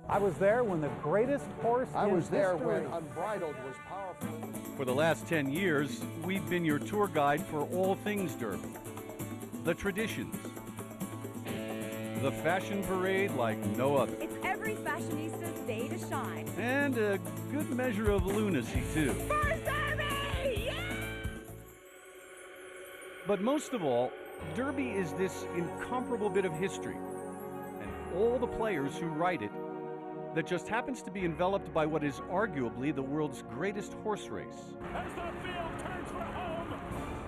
I was there when the greatest horse I was there history. when Unbridled was powerful. For the last 10 years, we've been your tour guide for all things Derby. The traditions, the fashion parade like no other. It's every fashionista's day to shine. And a good measure of lunacy, too. First Derby! Yeah! But most of all, Derby is this incomparable bit of history, and all the players who write it, that just happens to be enveloped by what is arguably the world's greatest horse race. As the field turns for home.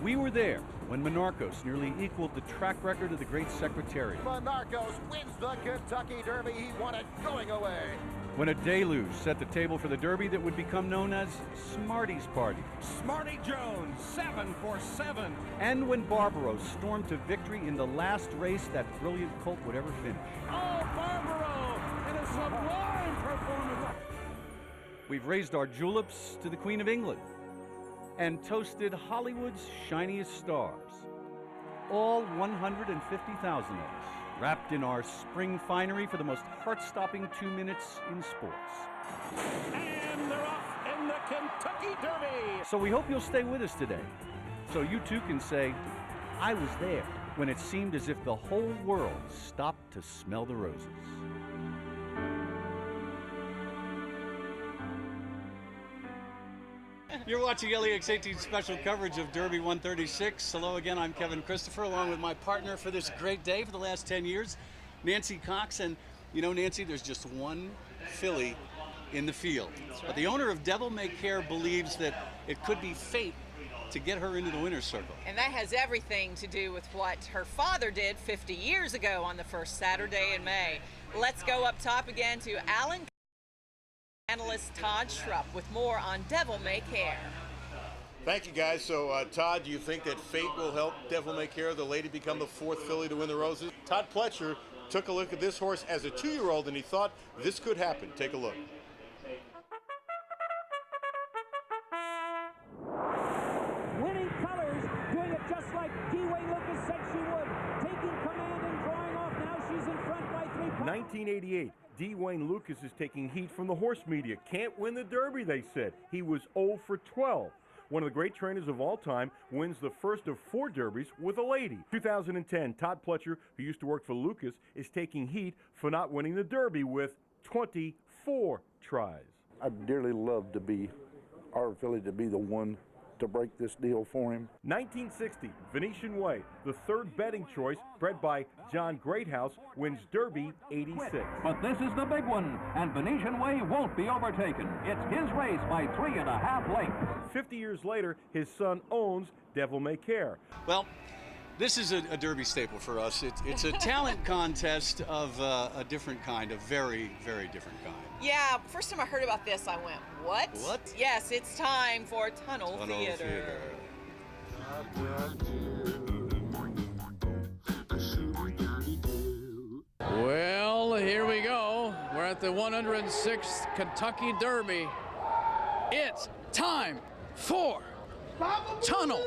We were there when Monarchos nearly equaled the track record of the great Secretariat. Monarchos wins the Kentucky Derby. He won it going away. When a deluge set the table for the Derby that would become known as Smarty's Party. Smarty Jones, 7 for 7. And when Barbaro stormed to victory in the last race that brilliant colt would ever finish. Oh, Barbaro in a sublime performance. We've raised our juleps to the Queen of England and toasted Hollywood's shiniest stars. All 150,000 of us, wrapped in our spring finery for the most heart-stopping 2 minutes in sports. And they're off in the Kentucky Derby. So we hope you'll stay with us today, so you too can say, I was there when it seemed as if the whole world stopped to smell the roses. You're watching LEX-18 special coverage of Derby 136. Hello again, I'm Kevin Christopher, along with my partner for this great day for the last 10 years, Nancy Cox. And you know, Nancy, there's just one filly in the field. Right. But the owner of Devil May Care believes that it could be fate to get her into the winner's circle. And that has everything to do with what her father did 50 years ago on the first Saturday in May. Let's go up top again to Alan analyst Todd Schrupp with more on Devil May Care. Thank you, guys. So, Todd, do you think that fate will help Devil May Care, the lady, become the 4th filly to win the Roses? Todd Pletcher took a look at this horse as a 2-year-old, and he thought this could happen. Take a look. Winning colors, doing it just like D-Wayne Lucas said she would. Taking command and drawing off. Now she's in front by 3 points. 1988. D. Wayne Lucas is taking heat from the horse media. Can't win the Derby, they said. He was 0 for 12. One of the great trainers of all time wins the first of 4 Derbies with a lady. 2010, Todd Pletcher, who used to work for Lucas, is taking heat for not winning the Derby with 24 tries. I'd dearly love to be our filly to be the one to break this deal for him. 1960, Venetian Way, the 3rd betting choice, bred by John Greathouse, wins Derby 86. But this is the big one, and Venetian Way won't be overtaken. It's his race by 3.5 lengths. 50 years later, his son owns Devil May Care. Well, this is a Derby staple for us. It's a talent contest of a different kind, a very, very different kind. Yeah, first time I heard about this, I went, what? What? Yes, it's time for Tunnel Theater. Well, here we go. We're at the 106th Kentucky Derby. It's time for Tunnel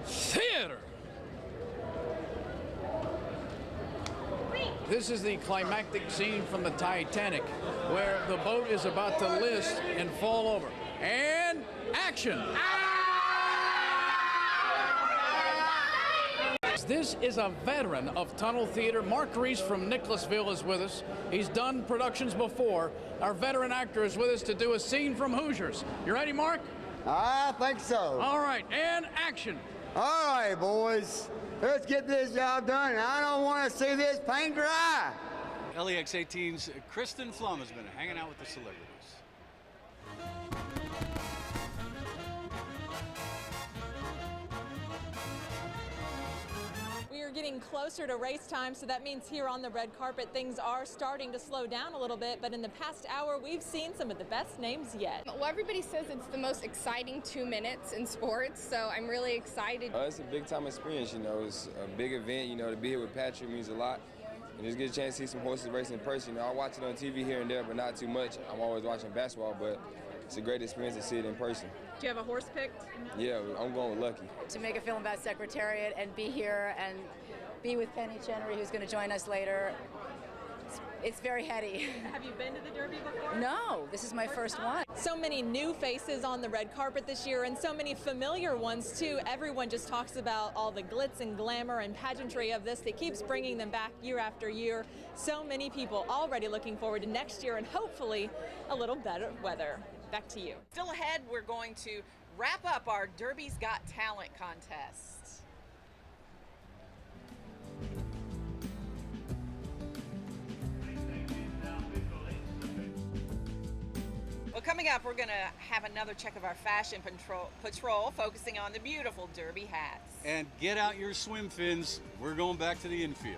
Theater. This is the climactic scene from the Titanic, where the boat is about to list and fall over. And action! This is a veteran of Tunnel Theater. Mark Reese from Nicholasville is with us. He's done productions before. Our veteran actor is with us to do a scene from Hoosiers. You ready, Mark? I think so. All right, and action. All right, boys. Let's get this job done. I don't want to see this paint dry. LEX-18's Kristen Flum has been hanging out with the celebrities. We are getting closer to race time, so that means here on the red carpet things are starting to slow down a little bit, but in the past hour we've seen some of the best names yet. Well, everybody says it's the most exciting 2 minutes in sports, so I'm really excited. It's a big time experience, you know. It's a big event, you know. To be here with Patrick means a lot. And just get a chance to see some horses racing in person. You know, I watch it on TV here and there, but not too much. I'm always watching basketball, but it's a great experience to see it in person. Do you have a horse picked? Yeah, I'm going with Lucky. To make a film about Secretariat and be here and be with Penny Chenery, who's going to join us later, it's It's very heady. Have you been to the Derby before? No, this is my first one. So many new faces on the red carpet this year, and so many familiar ones too. Everyone just talks about all the glitz and glamour and pageantry of this. It keeps bringing them back year after year. So many people already looking forward to next year and hopefully a little better weather. Back to you. Still ahead, we're going to wrap up our Derby's Got Talent contest. Well, coming up, we're going to have another check of our fashion patrol, focusing on the beautiful Derby hats. And get out your swim fins. We're going back to the infield.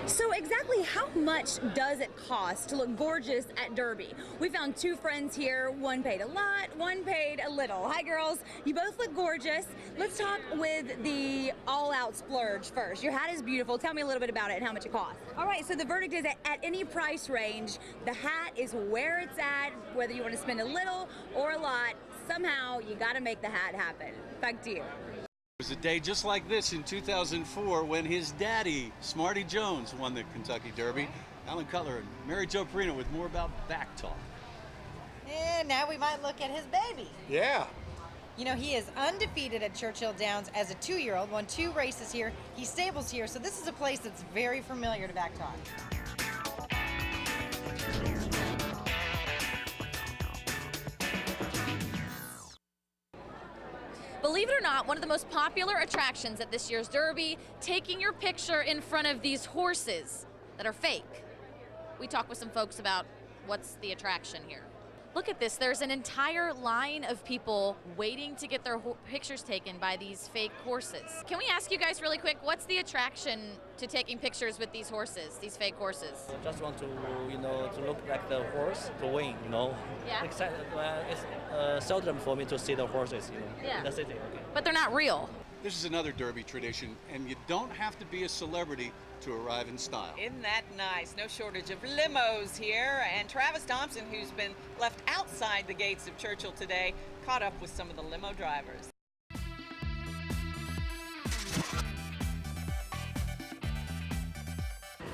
So exactly how much does it cost to look gorgeous at Derby? We found two friends here. One paid a lot, one paid a little. Hi girls, you both look gorgeous. Let's talk with the all-out splurge first. Your hat is beautiful. Tell me a little bit about it and how much it costs. All right, so the verdict is that at any price range, the hat is where it's at, whether you want to spend a little or a lot, somehow you got to make the hat happen. Back to you. It was a day just like this in 2004 when his daddy, Smarty Jones, won the Kentucky Derby. Alan Cutler and Mary Jo Perino with more about back talk. And now we might look at his baby. Yeah. You know, he is undefeated at Churchill Downs as a 2-year-old, won 2 races here. He stables here, so this is a place that's very familiar to Back Talk. Believe it or not, one of the most popular attractions at this year's Derby, taking your picture in front of these horses that are fake. We talked with some folks about what's the attraction here. Look at this, there's an entire line of people waiting to get their pictures taken by these fake horses. Can we ask you guys really quick, what's the attraction to taking pictures with these horses, these fake horses? I just want to, to look like the horse to win, Yeah. It's seldom for me to see the horses, Yeah. in the city. Okay. But they're not real. This is another Derby tradition, and you don't have to be a celebrity to arrive in style. Isn't that nice? No shortage of limos here. And Travis Thompson, who's been left outside the gates of Churchill today, caught up with some of the limo drivers.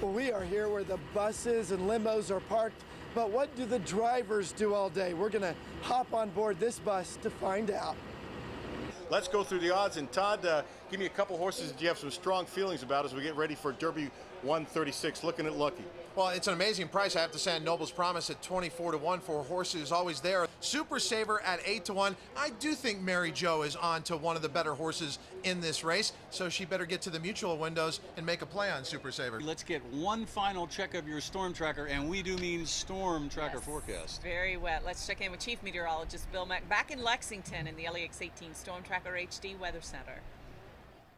Well, we are here where the buses and limos are parked, but what do the drivers do all day? We're going to hop on board this bus to find out. Let's go through the odds. And Todd, give me a couple horses that you have some strong feelings about as we get ready for Derby 136, looking at Lucky. Well, it's an amazing price, I have to say, on Noble's Promise at 24-1 for horses always there. Super Saver at 8-1. I do think Mary Jo is on to one of the better horses in this race, so she better get to the mutual windows and make a play on Super Saver. Let's get one final check of your storm tracker, and we do mean storm tracker forecast. Very wet. Let's check in with Chief Meteorologist Bill Mack back in Lexington in the LEX-18 Storm Tracker HD Weather Center.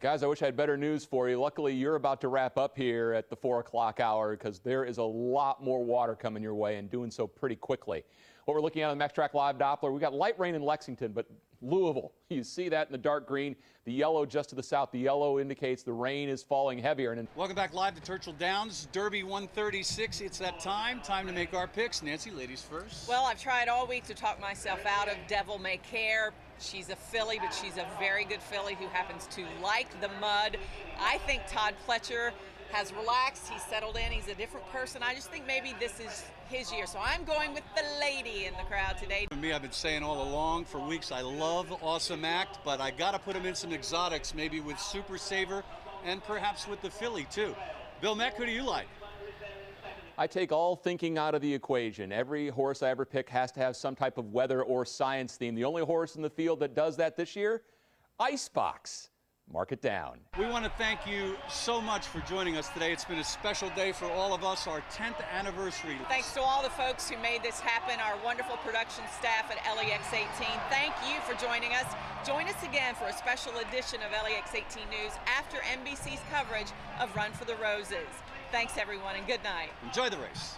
Guys, I wish I had better news for you. Luckily, you're about to wrap up here at the 4 o'clock hour because there is a lot more water coming your way and doing so pretty quickly. What we're looking at on the MaxTrack Live Doppler, we got light rain in Lexington, but Louisville, you see that in the dark green. The yellow just to the south, the yellow indicates the rain is falling heavier. And welcome back live to Churchill Downs, Derby 136. It's that time to make our picks. Nancy, ladies first. Well, I've tried all week to talk myself out of Devil May Care. She's a filly, but she's a very good filly who happens to like the mud. I think Todd Pletcher has relaxed. He's settled in. He's a different person. I just think maybe this is his year. So I'm going with the lady in the crowd today. For me, I've been saying all along for weeks, I love Awesome Act, but I got to put him in some exotics, maybe with Super Saver and perhaps with the filly too. Bill Mack, who do you like? I take all thinking out of the equation. Every horse I ever pick has to have some type of weather or science theme. The only horse in the field that does that this year, Icebox. Mark it down. We want to thank you so much for joining us today. It's been a special day for all of us, our 10th anniversary. Thanks to all the folks who made this happen, our wonderful production staff at LEX-18. Thank you for joining us. Join us again for a special edition of LEX-18 News after NBC's coverage of Run for the Roses. Thanks, everyone, and good night. Enjoy the race.